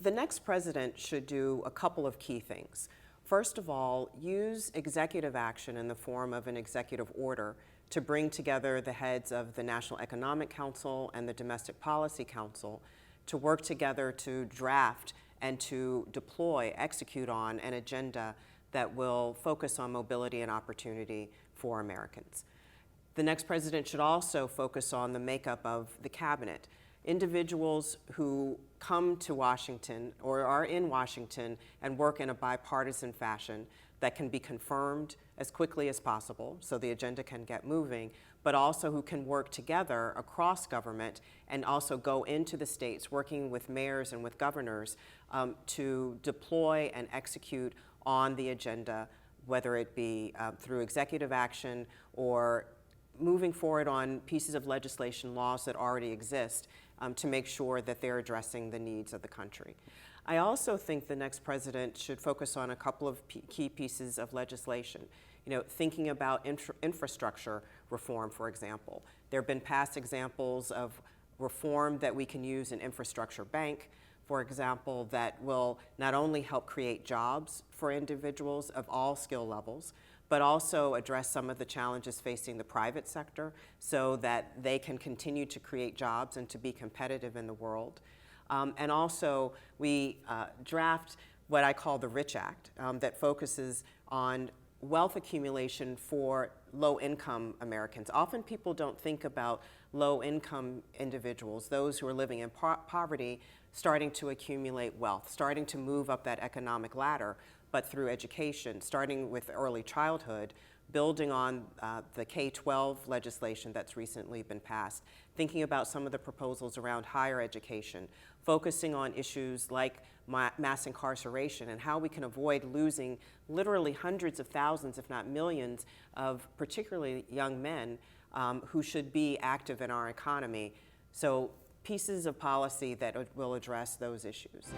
The next president should do a couple of key things. First of all, use executive action in the form of an executive order to bring together the heads of the National Economic Council and the Domestic Policy Council to work together to draft and to deploy, execute on an agenda that will focus on mobility and opportunity for Americans. The next president should also focus on the makeup of the cabinet. Individuals who come to Washington or are in Washington and work in a bipartisan fashion that can be confirmed as quickly as possible so the agenda can get moving, but also who can work together across government and also go into the states working with mayors and with governors to deploy and execute on the agenda, whether it be through executive action or moving forward on pieces of legislation, laws that already exist, to make sure that they're addressing the needs of the country. I also think the next president should focus on a couple of key pieces of legislation. Thinking about infrastructure reform, for example. There have been past examples of reform that we can use in infrastructure bank, for example, that will not only help create jobs for individuals of all skill levels, but also address some of the challenges facing the private sector so that they can continue to create jobs and to be competitive in the world. And also, we draft what I call the RICH Act that focuses on wealth accumulation for low-income Americans. Often people don't think about low-income individuals, those who are living in poverty, starting to accumulate wealth, starting to move up that economic ladder, but through education, starting with early childhood, building on the K-12 legislation that's recently been passed, thinking about some of the proposals around higher education, focusing on issues like mass incarceration and how we can avoid losing literally hundreds of thousands, if not millions, of particularly young men who should be active in our economy. So pieces of policy that will address those issues.